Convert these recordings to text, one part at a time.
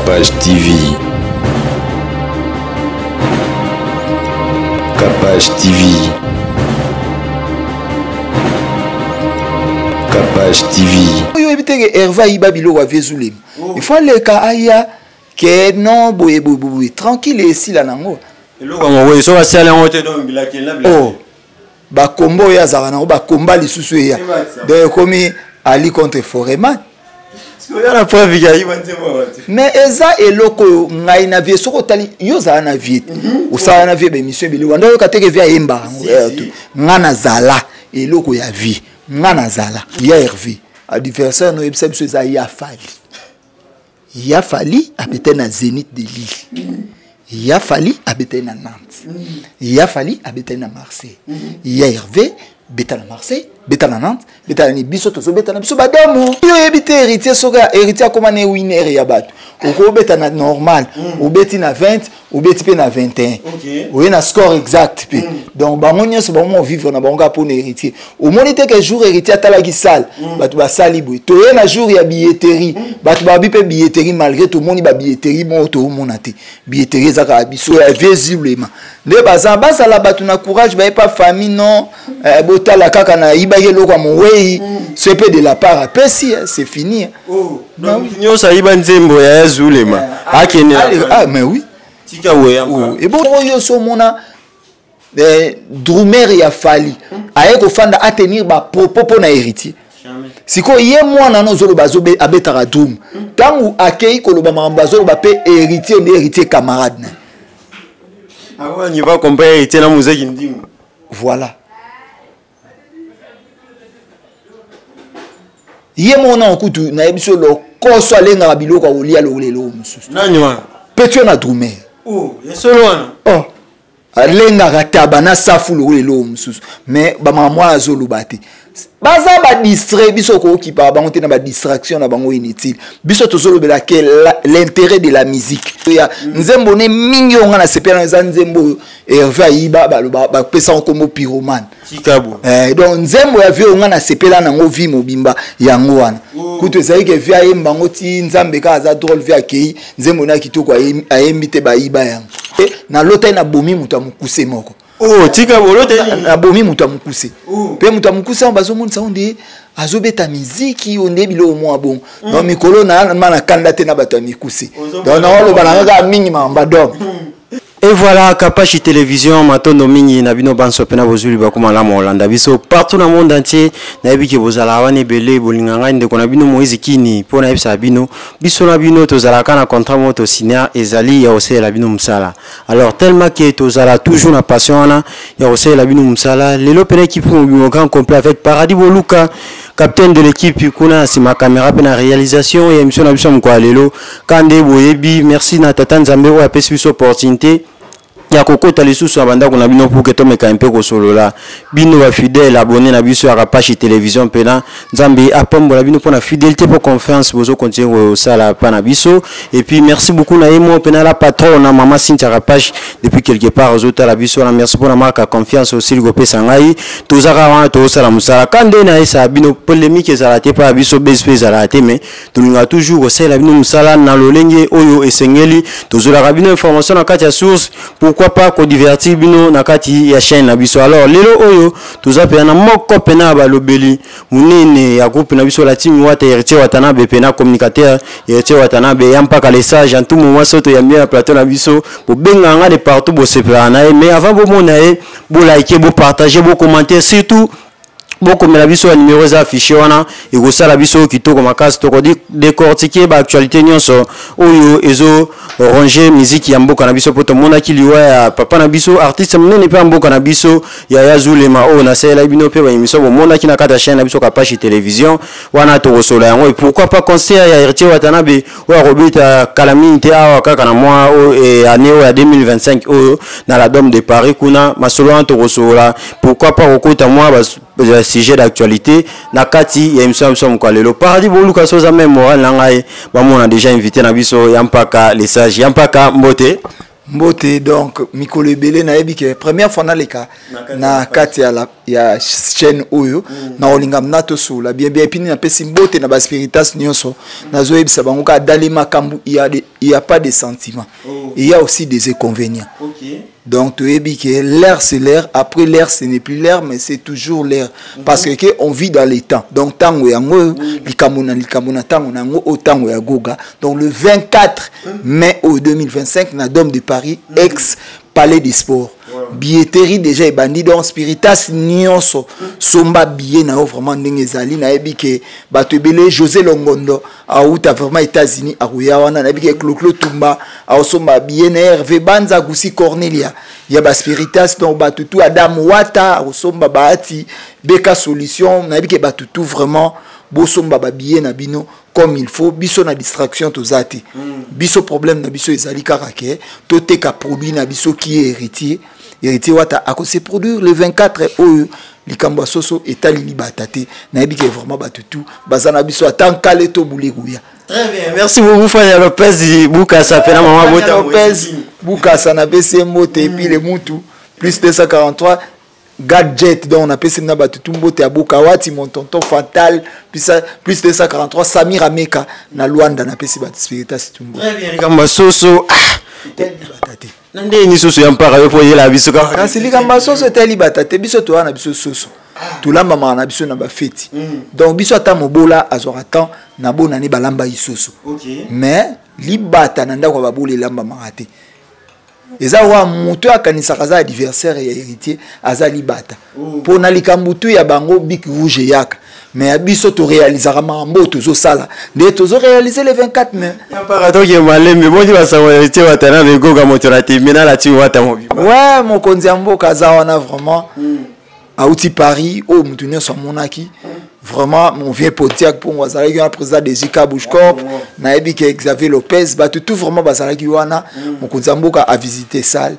Capage TV. Capage TV. Capage TV. Yo ebitenge Herva ibabilo wa vezulem. Il faut le ka aya que non boye tranquille ici là nango. Eloko ngo so basala ngote do bilaki na bilaki. Oh. Ba kombo ya zara nango ba komba lisusu ya. De komi Ali contre Foreman. Mais eza eloko ngai na vie soko tali yo za na vie usala na vie be mission bili wanda yo kateke via emba ngana zala eloko ya vie ngana zala ya Hervé adversaire no ebisa biso za ya fali abete na Zénith de Lille ya fali abete na Nantes ya fali abete na Marseille ya Hervé beta na Marseille beta na Nantes beta na biso to beta na biso badomo yo ebite héritier soka héritier comme na winner ya bato oko beta na normal ou beti na 20 ou beti pe na 21 oui na score exact pe donc bango nyonso bango vivre na bango pour héritier au monite que jour héritier atala ki sale bato ba sali boy to na jour ya billetterie bato ba bi pe billetterie malgré tout moni ba billetterie bon to monate billetterie zaka biso ya visiblement ne baza basala bato na courage ba pas famille non botala kaka na ibaye loko mon wey c'est peu de la part à Pessi c'est fini oh non nyosa iba nzembo ya Zulema akene mais oui tika we et bon yo so mona Drumer ya fali aye ko fanda à tenir ba propos na héritier siko ye mwana no zolo bazo abetara drum tangu akei ko loba mambazo ba pe héritier camarade na awa ni va comparer héritier na muzeki ndimo voilà ye mona okutu na ebiso lo koso alenga biloko olia lo lelo mususu nani wa petio na Drumer oh yesolo wana oh alenga kataba na safu lo lelo mususu mais ba mama azolo bate baza ba distrait biso ko okipa bango te na ba distraction na bango inutile biso tozolo bela que l'intérêt de la musique ya nzembo ne mingi onga na sepela na nzembo Hervé ayiba ba pesa nkomo pyromane tikabo donc nzembo ya vie onga na sepela na ngo vi mobimba yango wana kuto ezali ke via yemba ngo ti nzambe ka za drôle via kei nzembo na kitoko ayembi te bayiba yango na lota na bomi muta mukuse moko oh tika bolote na bomi muta mukuse pe muta mukuse bazo monisa onde azobeta miziki onde bilo mo bon no mikolo na mana kanda te na bato mikuse donc na olo bananga mingi mamba dom. Et voilà, Capage Télévision, Matondo Mingi, Nabino Banso Pena Bozuli Bakuma la Molanda Biso, partout dans le monde entier, Nabi ki bozala wane belé, bolinganga inde konabino Moïse Kini, pour Nabi Sabino, Biso Nabino, Tozalaka na contrat moto cinéa, Ezali, Yaose Labino Msala. Alors, tellement que Tozala toujours na passion, Yaose Labino Msala, Lelo Pena qui font un grand complet avec Paradis Boluka, capitaine de l'équipe, Kuna, c'est ma caméra, pena réalisation, et émission Nabison Mkwa Lelo, Kande Boyebi, merci Natatan Zambero, à Pesbiso opportunité. Ya kokota lisusu abanda kuna bino pour que tomeka un peu ko solo la bino wa fidèle abonné na biso ya Capage Télévision pena Nzambe apombola bino pour la fidélité pour confiance bozo continuer au sala pana biso et puis merci beaucoup na emo pena la patron na maman Cynthia Capage depuis quelque part aux autres la biso na merci pour la marque confiance aussi le gopé sangai tozaka wana to sala musala kande na esa bino polémique ezalate pa biso BSP ezalate mais tolinga toujours au sala bino musala na lolenge oyo esengeli tozola bino information na kati ya source pourquoi pas ko divertir bino na kati ya chaîne na biso alors lelo oyo tozapena na moko pena balobeli munene ya groupe na biso la team wata héritier watana be pena communicateur héritier watana be yampaka les sages en tout moment soto ya bien plateau na biso bo benga nga de partout bo sepela na mais avant bo mona bo liker bo partager bo commenter surtout beaucoup mais la biso numéro est affiché wana et go sala biso kitoko makasi to ko décortiquer ba actualité nyonso oyo ezo ranger musique ya mboka na biso poto mona kiliwa ya papa na biso artiste munene pe mboka na biso ya Zulema o na sala bino pe ba émission bo mona kina kata chaîne na biso Capage Télévision wana to solo yango et pourquoi pas concert ya héritier watanabe wa robita calamité awa kaka na mois et année ya 2025 oyo na la Dôme de Paris kuna masolo to solo pourquoi pas okota moi sujet d'actualité na kati ya émission kwa lelo Paradis Boluka soza même moral na ngai ba mona déjà invité na biso yampaka les sages yampaka mbote Mbote donc mikolo ebele na yebi ke première fois na leka na kati ya chaîne oyo na olinga mnato so la bien bien pini na pesi mbote na ba spiritas nyonso na zo yebisa bango ka dali makambu il y a pas de sentiments. Il y a aussi des inconvénients. Donc tu yebi ke l'air c'est l'air, après l'air ce n'est plus l'air mais c'est toujours l'air parce que on vit dans les temps. Donc tango yango likamuna tango nango o tango ya goga. Donc le 24 mai au 2025 na Dôme de Paris ex Palais des Sports. Billetterie déjà et bandit donc spiritas nyonso somba billet na vraiment ndenge ezali na yebi ke bato belé José Longondo a outa vraiment États-Unis a ruya wana na yebi ke Clo Tumba a somba billet na Hervé Banza Gusi Cornelia ya ba spiritas donc bato tout Adam Wata a somba baati Beka Solution na yebi ke bato tout vraiment bosomba ba billet na bino comme il faut biso na distraction tozati biso problème na biso ezali kaka ke to teka produit na biso qui est héritier wata ako se produire le 24 oyo likambo soso etali libatate na yebi ke vraiment batutu bazana biso atankale to buleguya. Très bien, merci beaucoup Fanya Lopez Bukasa pena mama Bota Lopez Bukasa na BC Mote et puis le Mutu plus 243 gadget donc on appelle ça batutu mbote ya Bukawati mon tonton fatal plus 243 Samir Ameka na Luanda na pesi bat spiritas tumbo. Très bien likambo soso libatate nande ni soso ya mpaka yo poye la biso ka kasi likambo soso te libatate biso to wana biso soso tulamba mana biso na ba feti donc biso ata mobola azora temps na bona ni balamba isoso mais libata nanda kwa babule lamba marate eza wa mutu akanisa kaza adversaire ya héritier azali bata pona likambutu ya bango big rouge yaka mais abiso to réalisera mambo tozo sala de tozo réaliser le 24 mai ya parato ke malembe bodi basawa héritier watana le goga motorati mina la ti wata mobi ouais mon konzi ambo kaza wana vraiment auti Paris au mutunyo so monaki vraiment mon vieux potiak pour moi ça le président de Zika Bushkop na yebi ke Xavier Lopez ba tout vraiment bazalaki wana mon konzamboka a visiter salle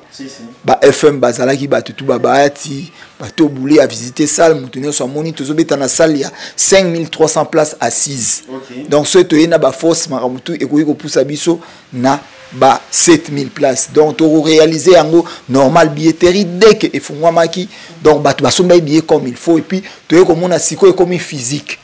ba FM bazalaki ba tout ba baati ba to boulé a visiter salle mutunyo so moni tozo beta na salle ya 5300 places assises donc ce to yena ba force maramutu ekoyi ko poussa biso na ba 7000 places donc to réaliser yango normal billetterie dès que efungwamaki donc ba somba billet comme il faut et puis to komona siko comme physique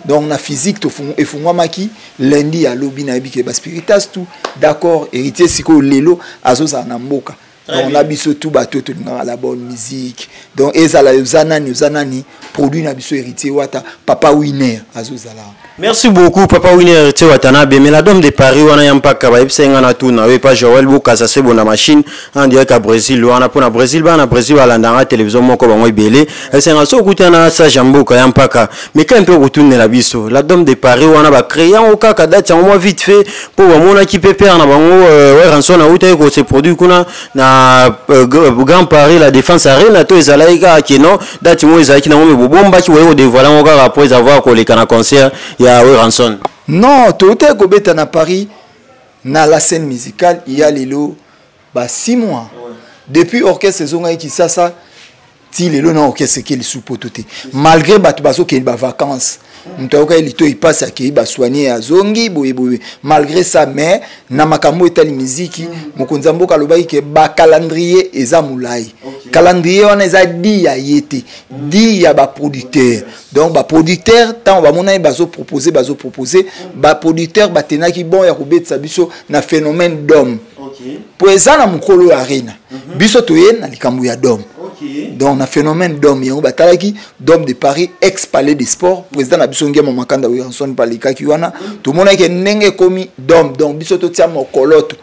donc na physique to efungwamaki lundi ya lobby na bike ba spiritas tout d'accord héritier siko lelo azoza na mboka donc on a biso tout bato to na la bonne musique donc ezala uzanani produit na biso héritier wata papa winner azozala. Merci beaucoup papa winner te watana be mais la Dôme de Paris wana yampaka ba ipsenga na tuna we pa Joël Bukasa se bona machine en direct à Brésil wana pona Brésil ba na Brésil balandanga télévision moko bango ibele esenga so kutana sa jamboka yampaka mais quand peu retourner la biso la Dôme de Paris wana ba créer en kaka date en mois vite fait pour mona ki pépère na bango ouais rançon na uta ko se produit kuna na Grand Paris la Défense Arena to ezalaika kino date mo ezalaki na mo bobomba ki we dévoiler encore après avoir ko le kana concert Ranson. Non, tout est gobeta na Paris, na la scène musicale, il y a lelo, 6 mois. Depuis orchestre zonga qui ça, ti lelo na orchestre qui est sous pototé. Malgré batubaso qui est vacances, mutaoka elito il passe à qui ba soigner à zongi boye. Malgré ça, mais na makambo etali musique, mokonzambo kalobaki ke ba calendrier eza mulai. Calendrier on eza di ya yete, di ya ba producteur. Donc ba producteur tant ba mona bazo proposer ba producteur ba tenaki bon ya kobetsa biso na phénomène d'homme. Pour eza na mukolo arena. Biso toye na likambo ya d'homme. Donc na phénomène d'homme ya batalaki Dôme de Paris ex Palais des Sports président na biso ngema makanda Wilson Palikaki wana tout mona ke ndenge komi d'homme donc biso to tia mokoloto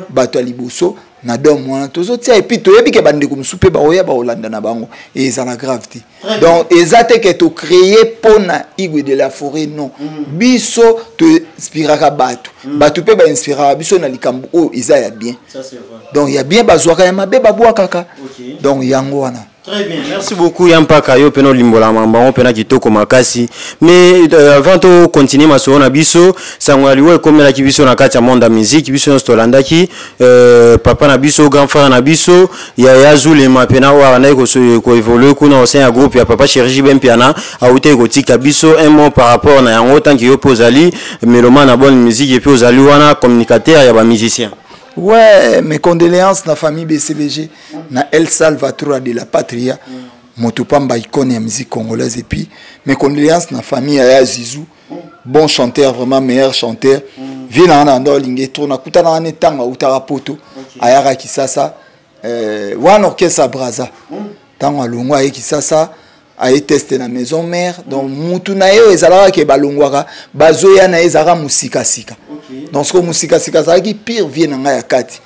bato liboso na Dôme wana tozo tia et puis toyebi ke bande ko msupe ba oya ba Hollande na bango et ça la gravité donc ezate ke to créer pona igwe de la forêt non biso to inspiraka bato pe ba inspiraka biso na likambo o eza ya bien ça c'est vrai donc ya bien bazwaka ya mabe babwa kaka donc yango wana. Très bien, merci beaucoup Yampaka yo peno limbola mamba on pena kitoko makasi mais avant de continuer ma sona biso sangwali we komela ki biso na kati ya monde musique biso no stolanda ki papa na biso grand frère na biso ya yazule mapena wa na ko évoluer kuna au sein ya groupe ya papa Cherji Bempiana a outé ko tika biso un mot par rapport na yango tant que yo pozali mélomane na bonne musique et puis ozali wana communicateur ya ba musicien. Ouais, mes condoléances na famille BCBG, na El Salvatore de la Patria, Motopamba icône de musique congolaise, et puis mes condoléances na famille Aya Zizou, bon chanteur, vraiment meilleur chanteur. Viens na ndo lingé tourna kutana na tanga utarapoto, Ayara Kisasa, wan orchestre Braza, tanga longwa e Kisasa. A testé na maison mère donc mutu na yo ezalaka ke balongwaka bazoya na ezara musika sika donc ce musika sika ça qui pire vient na ya kati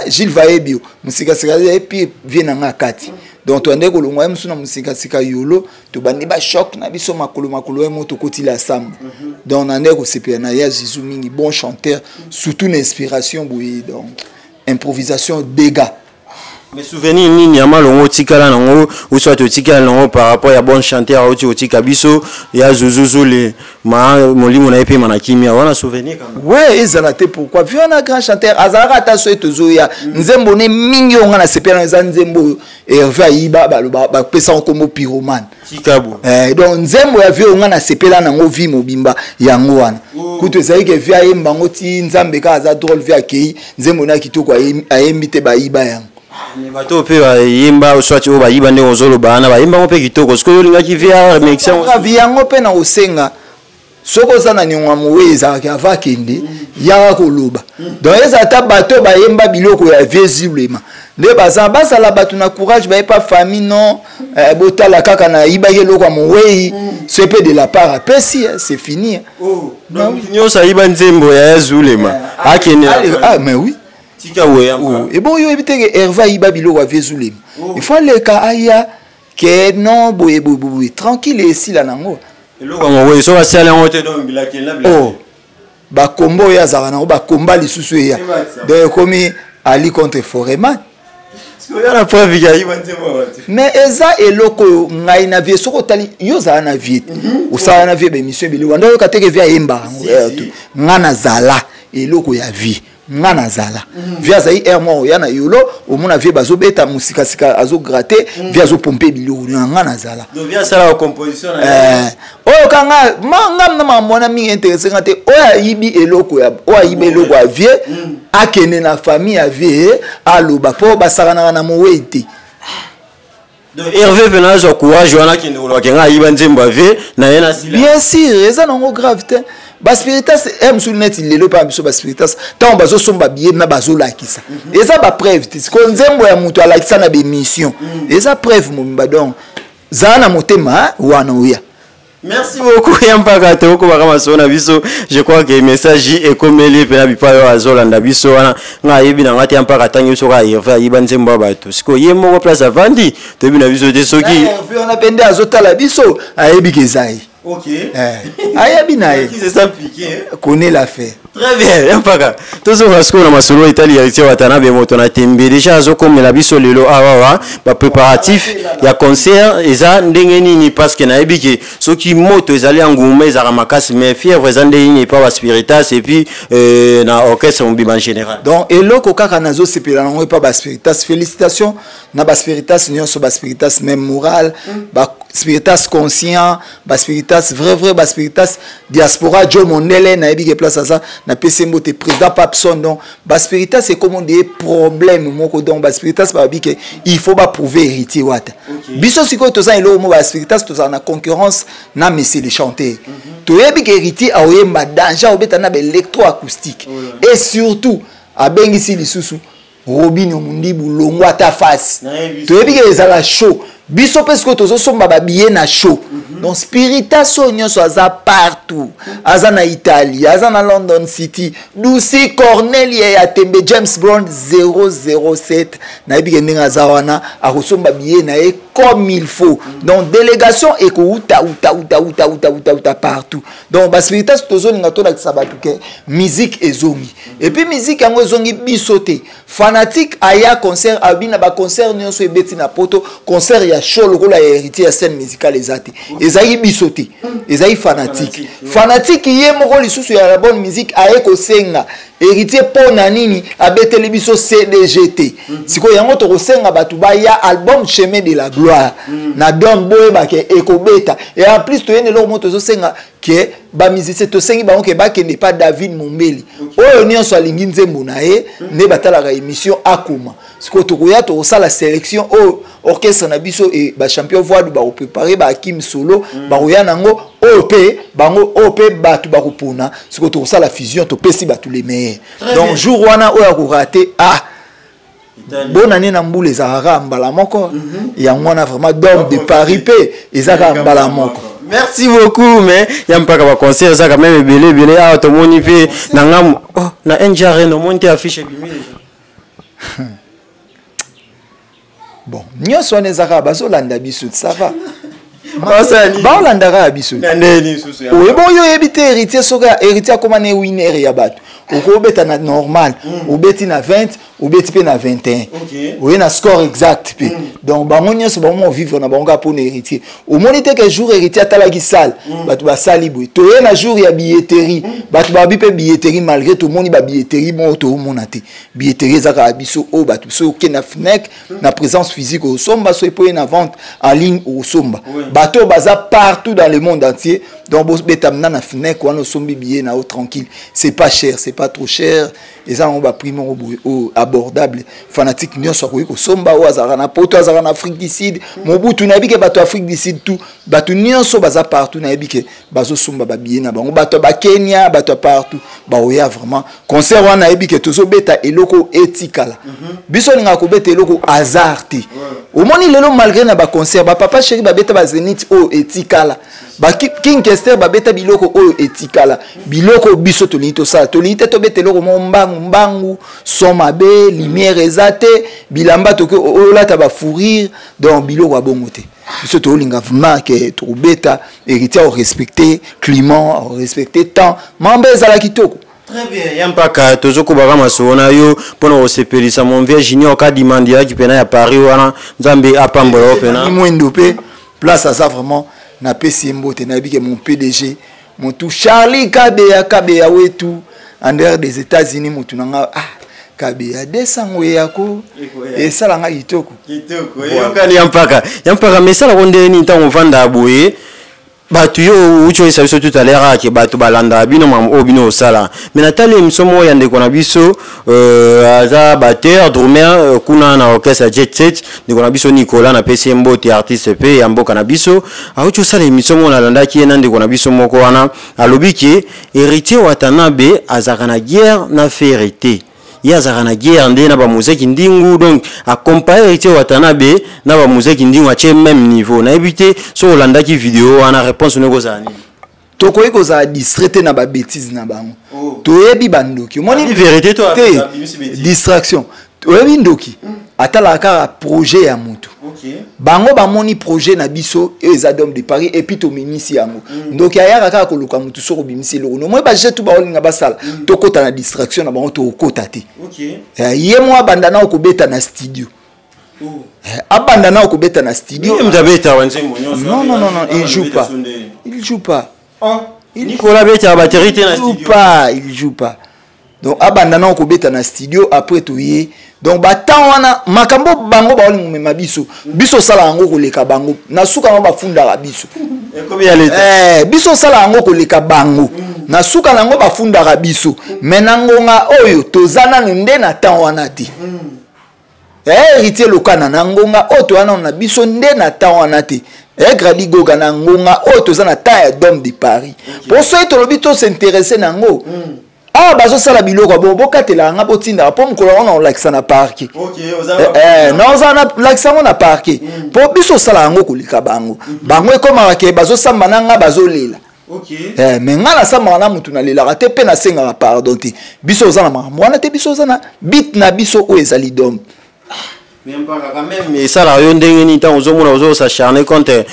Gilles Vaebio musika sika pire vient na kati donc to ande ko longwa musuna musika sika yolo to bandi ba choc na biso makolo e moto kotila samba donc ande ko sepia na ya Zizou mingi bon chanteur surtout une inspiration boui donc improvisation dégâts. Mais souvenir nini ama longo tikala nango ou soit tikala nango par rapport à bon chanteur au tika biso ya zuzuzu le ma molimo na epe manakimia wana souvenir quand même. Ouais, ezalate pourquoi vu un grand chanteur azara ta so etozoya nzembo ne mingi onga na sepela na nzembo Hervé Ayiba ba pesa comme pyromane tikabo donc nzembo ya vu onga na sepela nango vi mobimba yango wana kuto ezali ke vi ayemba ngoti nzambe ka za drôle vi akei nzembo na kitoko ayembi te ba yiba yango. Ni bato pe ba yimba soit o ba yiba ndenge ozolo bana ba yimba ngope kitoko siko yolinga ki via mixer ka via ngope na osenga soko sana ni ngwa muweza ka vakende ya koloba donc eza ta bato ba yimba biloko ya visiblement nde baza basala bato na courage ba pas famille non botala kaka na yiba yelo kwa muwei c'est peu de la part après si c'est fini oh donc nyosa yiba nzembo ya zulema akene mais oui. Et bon, il y a Hervé Ayiba biloko avizulem. Il faut le cas aya que non boye tranquille ici là nango. Eloko ngo so basala ngote donc bilaki na bilaki. Oh. Ba kombo ya zara nango ba komba lisusu ya. Donc comme Ali contre Foreman. Parce que y a la preuve ya Ayiba nzembo watu. Mais eza eloko ngai na vie soko tali yo za na vie. Usana na vie be mission biloko ndo kateke via yemba. Ngana zala eloko ya vie. Ngana zala via zai ermo yana yolo omuna vie bazo beta musika sika azo gratter via zo pomper biloko ngana zala donc via ça la composition oyo kanga mangam na mamona mi intéressé ngate oya yibi eloko ya oya yibi eloko ya vie akene na famille ya vie aloba po basakana na moweite donc Hervé Penazo courage wana kinde olokenga yiba nzembo vie na yena sila bien sûr eza nango gravité Baspiritas aime sur net il le pas biso baspiritas tant bazo somba billet na bazo lakisa eza ba preuve ko nzembo ya mutu alakisa na be mission eza preuve momba donc zana motema wana oya. Merci beaucoup Yampaka Toko Bakamasona biso. Je crois que le message est comme les penabi pa azolanda biso wana nga yebi na ngati Yampaka tangi so ka Hervé Ayiba nzembo bato. Siko yemo place avandi to bi na biso de soki Hervé on a pende azotala biso ayebi kezai. OK. Ayebi na ye. Qui s'est appliqué connaît l'affaire. Très bien, Yampaka. Tozo rasko na masolo Italie héritier watana be moto na tembe déjà azo comme la biso lelo awawa ba préparatif ya concert eza ndenge nini parce que na yebiki soki moto ezali nguma ezaka makasi mais fièvre eza ndenge nini pa ba spiritas et puis na orchestre mbima en général. Donc eloko kaka nazo sepela ngo pa ba spiritas félicitations na ba spiritas nyonso ba spiritas même moral ba spiritas conscient ba spiritas vrai ba spiritas diaspora Joe Mondele na yebiki place ça na PCMO te président Papson donc Baspiritas c'est comme des problèmes moko donc Baspiritas ba bi que il faut pas prouver héritier wata biso siko to za elo mo Baspiritas to za na concurrence na monsieur les chanteurs to yebi que héritier a oyemba danger obeta na électroacoustique et surtout a bengisi lisusu Robinho Mundibu longwa ta face to yebi que ezala show biso parce que tozo somba ba billet na show donc Spiritas nyonso aza partout aza na Italie aza na London City Lucy Cornelia ya tembe James Brown 007 na bige ndinga aza wana akosomba billet na e comme il faut donc délégation et ko uta partout donc ba Spiritas tozo linga to na kisabatu ke musique ezongi et puis musique yango ezongi bisoté fanatique aya concert abina ba concert nyonso ebeti na poto concert ya show lokola héritier ya scène musicale ezate ezai bisoté ezai fanatique fanatique yé moko lisusu ya la bonne musique aye ko senga héritier pona nini abeteli biso CDGT siko yango to ko senga batu ba ya album chemin de la gloire na don boye ba ke ekobeta et en plus to yene lo moto zo senga que ba musicien to sengi ba on ke ba ke n'est pas David Mombeli oyo nyonso alingi nzembo na ye ne batala ka émission akuma siko to koya to sa la sélection o orchestre na biso et ba champion voix ba préparer ba Kim Solo ba koya nango OP bango OP ba tu ba kopona siko to sa la fusion to pesi ba tous les meilleurs donc jour wana oya ko rater bonne année na mbule ezaka mbala moko yango wana vraiment d'homme de Paris pe ezaka mbala moko. Merci beaucoup, mais il y a un peu de concert, ça quand même belé, ah, tout le monde fait, n'angam, oh, na NJR, no monte affiche bon, nous sommes les Arabes, nous landa bisout, ça va. Ba landa ra bisout. Oui, bon, yo habité héritier, soga héritier comment ne winner ya bat. Au beta na normal, au beti na 20, au beti pe na 21. Oui, na score exact pe. Donc ba monyo so ba mo vivre na bango pour héritier. Au monité que jour héritier atala ki sal, ba tu ba sali boy. To na jour ya billetterie, ba tu ba bi pe billetterie malgré tout moni ba billetterie mo to monate. Billetterie za ka biso o ba tu so ke na FNEC na présence physique au somba so pour une vente en ligne au somba. Bateau baza partout dans le monde entier. Donc bo betamna na FNEC ou no sombi billet na o tranquille. C'est pas cher, c'est pas trop cher. Et ça on va prime abordable. Fanatique nyo so ko somba o azara na poto azara na Afrique du Sud. Mobutu na bike bato Afrique du Sud tout. Bato nyo so baza partout na bike bazo somba ba billet na bango bato ba Kenya, bato partout. Ba oya vraiment concert wana bike tozo beta eloko etikala. Biso ninga ko beta eloko azarti. Au moni lelo malgré na ba concert ba papa chéri ba beta ba Zenith o etikala. Ba King Kester ba beta biloko o etikala. Biloko biso to lito sa to lite to beta eloko mbangu somabe lumière ezate bilamba to ko la ta ba fourrir donc biloko ba bongote. Biso to linga vraiment que to beta héritier au respecter climat, au respecter temps, mamba ezala kitoko. Très bien, yampaka tozoko bagama sona yo pona osepelisa mon vieux junior ka demander ya kipena ya Paris wana nzambe apambola opena. Ni mwendo pe place à ça vraiment na pesi mbote na bike mon PDG mon tout Charlie Kabea wetu en dehors des États-Unis mutu nanga Kabea desango yako et ça langa kitoko yokani yampaka mais ça la ronde ni ntango vanda boye batu yo ucho isa biso tout à l'heure ke batu balanda bino mam obino sala mais natali msomo ya ndeko na biso aza batteur drummer kuna na orchestre Jet Set ndeko na biso Nicolas na PC Mbote artiste pe ya mboka na biso ucho sala msomo na landa ki na ndeko na biso moko wana alobi ke héritier Watanabe azaka na guerre na vérité yazaka na guerre nde na ba muziki ndingu donc accompagner héritier Watanabe na ba muziki ndingu ache même niveau na ebité so olanda ki vidéo ana réponse ne kozani tokoyi koza distraité na ba bêtise na bango toyebi bandoki moni vérité to distraction toyebi ndoki atala ka projet ya mutu bango bamoni projet na biso ezadom de Paris et puis to minisi yango donc ayaka ka koluka mutu soko bimisi lo no moi ba jetu ba olinga basala to kota na distraction na bango to kota te ye moi bandana ko beta na studio abandana ko beta na studio non il joue pas Nicolas beta batterie te na studio il joue pas donc abandana ko beta na studio après to ye donc batan wana makambo bango ba olinga mema biso sala ngo ko leka bango na suka ngo bafunda ka biso biso sala ngo ko leka bango na suka ngo bafunda ka biso menangonga oyo tozana nde na tan wana ti héritier lokana na ngonga oto wana na biso nde na tan wana ti gradi goga na ngonga oto zana ta ya dom de Paris pour ça to lobito s'intéresser nango bazo sala biloko bokatela nga botinda po mukolo wana olakisa na parki non za na lakisa na parki po biso sala ngo kulika bango ekoma ke bazo samba na nga bazo lela mais nga na samba na mutu na lela te pe na senga pardon te biso za na mwana te biso za na bit na biso o ezali dom mais ça la yo ndenge ni tant ozomona ozo s'acharner contre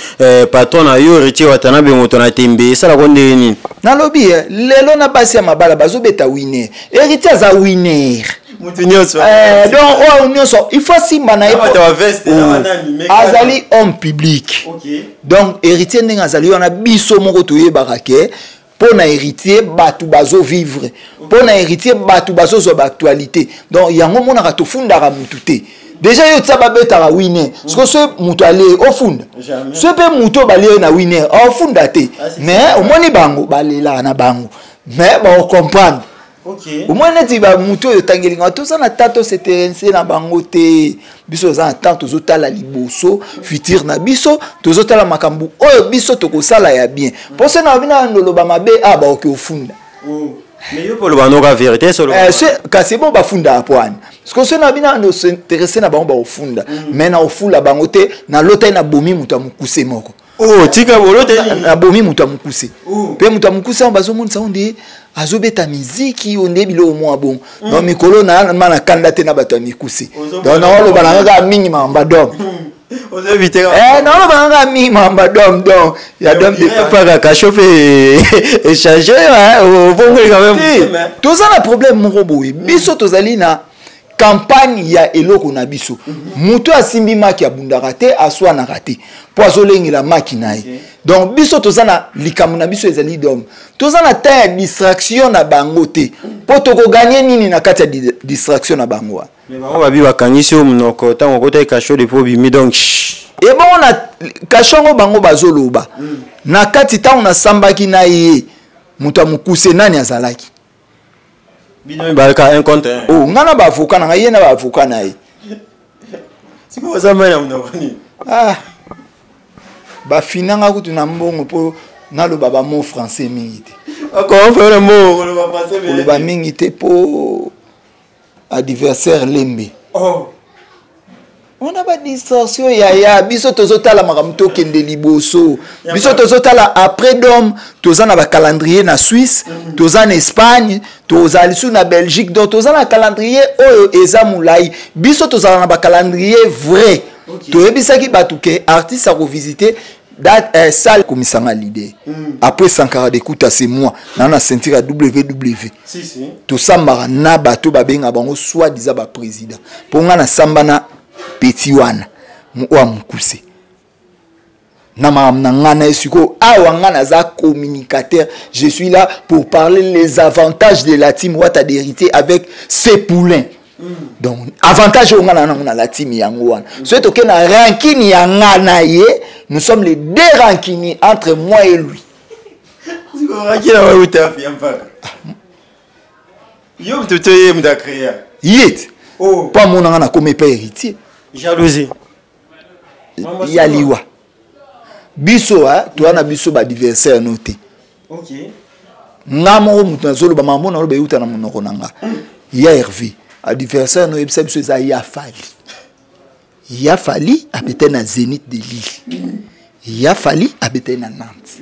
patron na yo héritier Watanabe moto na tembe ça la ndenge ni na lobby lelo na basi ya mabala bazo beta winner héritier za winner mutinyoso donc nyonso il faut simba na azali homme public donc héritier ndenge azali on a biso moko toyebaka ke pour na héritier batu bazo vivre pour na héritier batu bazo zo actualité donc yango mona ka tofunda ka mututé déjà yo tsa ba beta winner parce que ce muto aller au fond ce pe muto balé na winner au fond te mais au moni bango balela na bango mais ba comprendre OK au moins neti ba muto yo tangelinga tout ça na tato se terrain na bango te biso za tant tozotala liboso futur na biso tozotala makambu oyo biso tokosala ya bien pour ça na bina ndoloba mabe ba oke ofunda mais yo polo banoka vérité solo c'est bon bafunda apwana parce que ce na bina no s'intéresser na bango ba ofunda mais na ofula bango te na lota na bomi muta mukuse moko tika bolote na bomi muta mukuse pe muta mukuse bazo monisa onde azobeta miziki onde bilo mo bon no mikolo na mana kandate na bato mikuse donc na lo bananga mingi mamba dom on éviter non lo bananga mingi mamba dom donc ya dom de pas ka chauffer échanger au bon quand même tout ça na problème moko boye biso tozali na campagne ya eloko na biso muto asimbi maki abundaka te aswa na raté po azolengela maki na ye donc biso tozana likambo na biso ezali dom tozana ta ya distraction na bango te po tokoganye nini na kati ya distraction na bango mais bango babi bakangisi o munoko ntango okota kasho de po bimi donc e bongo na kashongo bango bazoloba na kati ntango nasambaki na ye moto amokuse nani azalaki bino balaka un contre un ngana baavoka na ngai ye na baavoka na ye siko ozamanya munokoni bafinanga kutu na mbongo mpo naloba bamo français mingi te koloba mingi te mpo adversaire lembe on a ba distraction ya biso tozotala makambo tokende liboso biso tozotala après dom toza na ba calendrier na Suisse toza na Espagne toza lisu na Belgique donc toza na calendrier oyo eza mulai biso toza na ba calendrier vrai toyebisaki bato ke artiste a revisiter date salle komisanga l'idée après Sankara d'écoute c'est moi na ceinture WW si to sambara na bato babenga bango soit disant ba président pour nga na samba na petit wana wa mukuse na ngana esiko awa ngana za communicateur je suis là pour parler les avantages de la team Wata d'hérité avec ses poulains. Donc avantage au ngana na la team yango wana so to ke na ranking ya ngana ye nous sommes les deux rankings entre moi et lui siko rakina wa utafi mpaka yo mtotoye mdakria yet pas mon ngana comme pas héritier jalousie yaliwa biso toi na biso ba adversaire noté OK ngamo mutu nazolo ba mambo na lo ba yuta na monoko nanga ya Hervé adversaire no ebisa biso za ya fali abete na Zénith de Lille ya fali abete na Nantes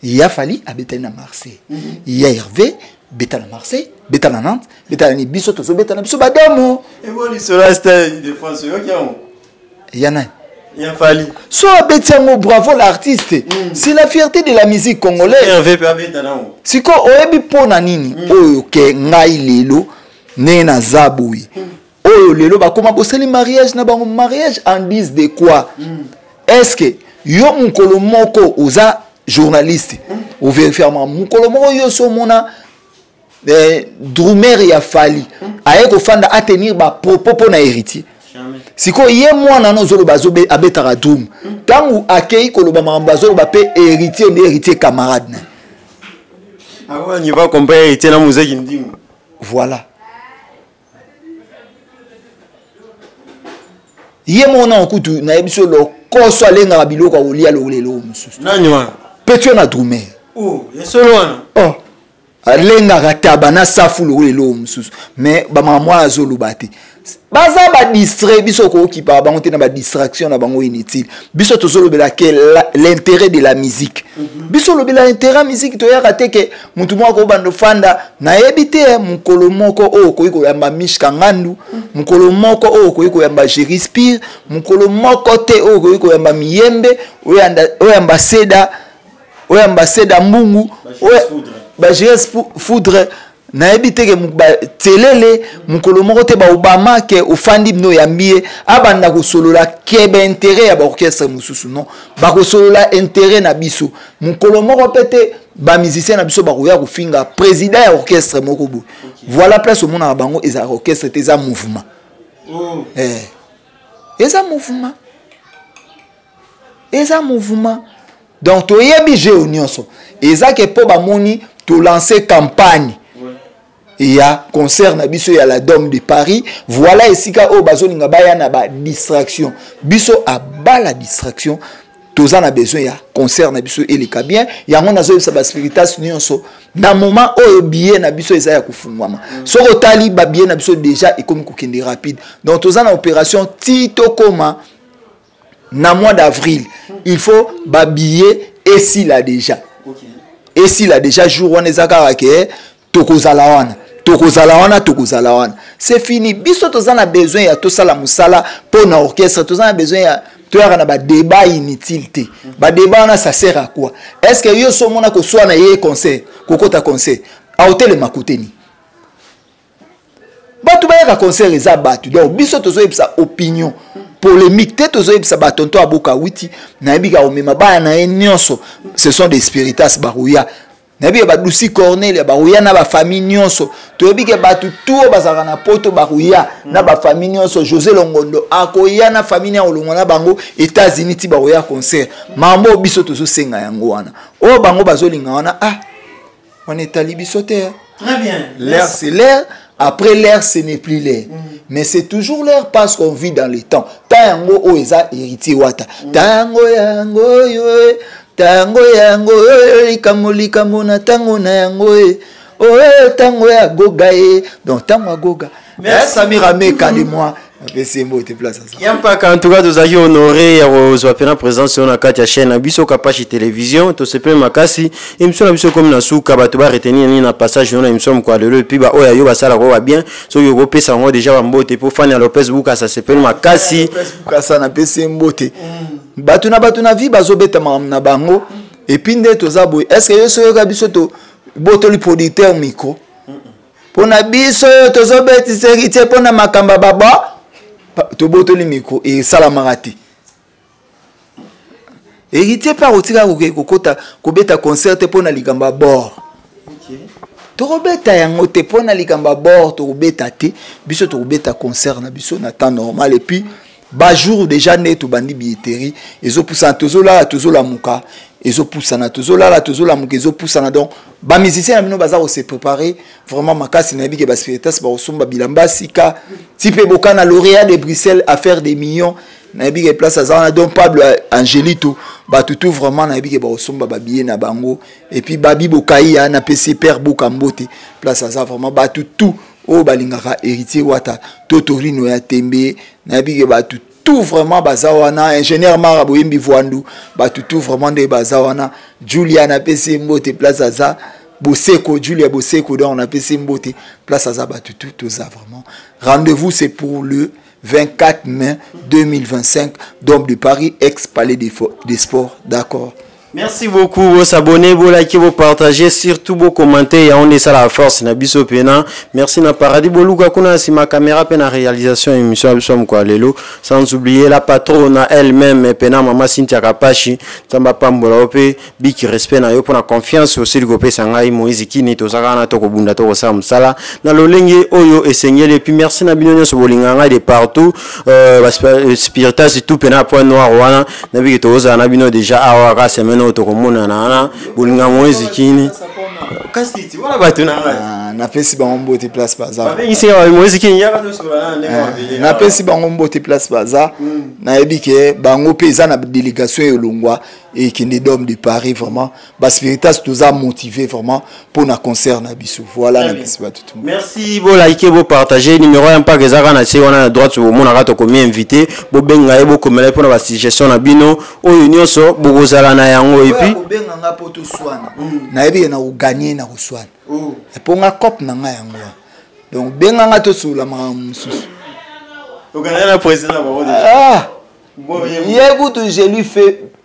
ya fali abete na Marseille ya Hervé beta na Marseille beta na Nantes beta na biso to so beta na biso badamo et bon isola stade de France yo kiamo yana ya fali so abetiango bravo l'artiste c'est la fierté de la musique congolaise Hervé pe abeta na o siko oyebi pona nini oyo ke ngai lelo ne na zaboui oyo lelo bakoma boseli mariage na bango mariage en disent de quoi est-ce que yo mukolo moko oza journaliste au vérifièrement mukolo moko yo so mona drumer ya fali aye ko fanda à tenir ba propos na héritier siko ye mwana no zolo bazobe abetaka drum tangu akei koloba mamba zolo ba pe héritier ne héritier camarade na awa ni va comparer héritier na muziki ndingo voilà ye mona okutu na yebiso lo koso alenga biloko olia lo lelo mususu nani wana petio na drumer yesolo wana alenga kataba na safu lo lelo mususu mais ba mama azolo bate baza ba distrait biso ko okipa bango te na ba distraction na bango inutile biso tozolo bela ke l'intérêt de la musique biso lo bela intérêt musique to ya kate ke mutu moko bando fanda na yebite mukolo moko o ko iko yamba Mishka Ngandu mukolo moko o ko iko yamba Jerispire mukolo moko te o ko iko yamba Miyembe o yamba Seda Mbungu ba Jerispire na ebite ke telele mukolo moko te ba Obama ke ofandi bino yambie abanda ko solola kebe intérêt ya ba orchestre mususu non ba ko solola intérêt na biso mukolo moko pete ba musicien na biso ba ko ya ko finga président ya orchestre moko bo voilà place au monde na bango eza orchestre te za mouvement eza mouvement. Eza mouvement. Donc to yebi jeu nyonso. Eza ke po ba moni to lancer campagne. Il y a concert na biso ya la Dôme de Paris. Voilà esika o bazolinga baya na ba distraction. Biso a ba la distraction. Toza na besoin ya concert na biso eleka bien. Ya ngona zo sa ba spiritas nyonso. Na moment o billet na biso eza ya kufungwama. Soko tali ba billet na biso déjà et comme kokende rapide. Donc toza na opération Tito Koma na mois d'avril. Il faut ba billet et si là déjà. Et si là déjà jour on ezaka ke tokozala wana. Tokozala. C'est fini. Biso toza na besoin ya tosala musala pour na orchestre. Toza na besoin ya toyaka na ba débat inutile. Ba débat na ça sert à quoi? Est-ce que yo so mona ko soit na ye concert, kokota concert, a hôtel makuteni. Batu ba ya concert eza batu. Donc biso tozo yebisa opinion polémique te tozo yebisa ba tonto aboka witi na yebika omema ba na nyonso. Ce sont des spiritas barouya. Nabi ba Lucy Cornel ba rouya na ba famille nyonso to yebi ke ba tout bazaka na poto ba rouya na ba famille nyonso José Longondo akoya na famille ya olongo na bango États-Unis ti ba rouya concert mambo biso tozo senga yango wana o bango bazolinga wana on est ali biso te. Très bien. L'air c'est l'air, après l'air ce n'est plus l'air. Mais c'est toujours l'air parce qu'on vit dans le temps. Tango o eza héritier wata. Tango yango yo tango yango likambo na tango na yango tango ya goga donc tango ya goga. Merci Samir Ameka de moi. C'est beau te place ça. Yampa en tout cas tozaki honoré ya kozwa pena présence sur na kati ya chaîne na biso Kapashi télévision to sepe makasi émission na biso comme na suka bato ba retenir ni na passage na émission kwa lelo et puis ba oya yo basala ko ba bien so yo ko pesa ngo déjà ba mbote pour Fania Lopez Buka ça sepe makasi Buka ça na pesa mbote bato na vie bazobeta na bango et puis nde tozabo est-ce que yo so yo ka biso to botoli producteur micro pona biso tozobeti serité pona makamba baba to botoli micro et salamarati héritier par otika kokota kobeta concert pona likamba bord to robeta yango te pona likamba bord to robeta te biso to robeta concert na biso na temps normal et puis ba jour déjà né to bandi billetterie ezo poussa tozo la muka ezo poussa na tozo la muka ezo poussa na donc ba musicien na bino baza ko se préparer vraiment makasi na bike ba spiritas ba osomba bilamba sika type bokana lauréat de Bruxelles à faire des millions na bike place azana donc Pablo Angelito ba tout vraiment na bike ba osomba ba billet na bango et puis babi bokai na PC père bokambote place azana vraiment ba tout o balingaka héritier wata totorino ya tembe na bike ba tout vraiment bazawana ingénieur Marabo Yembi Voandu ba tout vraiment de bazawana Julia na PC mbote place aza Boseko Julia Boseko donc on a PC mbote place aza ba tout ça vraiment rendez-vous c'est pour le 24 mai 2025 Dôme de Paris ex-palais des sports d'accord. Merci beaucoup, vous abonnez, vous likez, vous partagez, surtout vous commentez, et on est ça la force, na biso pena. Merci na paradis boluka kuna si ma caméra pena réalisation émission biso quoi lelo, sans oublier la patronne elle-même pena maman Cynthia Kapashi, tamba pambola ope, biki respect na yo pour la confiance aussi le gopé sangai Moïse Kini to zakana to ko bunda to ko sam sala na lolenge oyo esengeli et puis merci na binonyo so bolinganga de partout spiritas tout pena point noir wana na biki to za na bino déjà awaka semaine otokomona na bolinga Moïse Kini kasiti wala batu na pesi bango mbote place baza ba bengi sika Moïse Kini ya ka sura na pesi bango mbote place baza na ebike bango pesa na délégation elongwa et qui est Dôme de Paris vraiment ba spiritas tous a motivé vraiment pour na concert na biso voilà na pesi ba tout. Merci bo liker bo partager numéro un pas ezaka na on a droite sur mon arato comme invité bo benga ebo komela pour na ba suggestion na bino oyo nyonso bokozala na yango et puis benga nga poto swana na ebi na gagner na swana et pour nga cop na nga yango donc benga nga to sula ma mususu o gagner la président ba écoute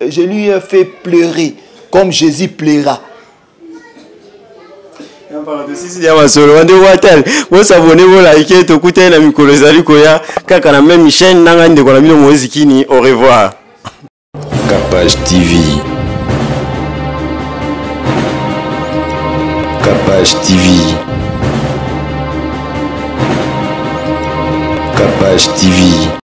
je lui ai fait pleurer comme Jésus pleura. Si dia masolo wande watel wo s'abonner wo like to kuta na mikolo ezali koya kaka na même chaîne nanga ndeko na bino Moïse Kini au revoir. Kapashi TV. Kapashi TV. Kapashi TV.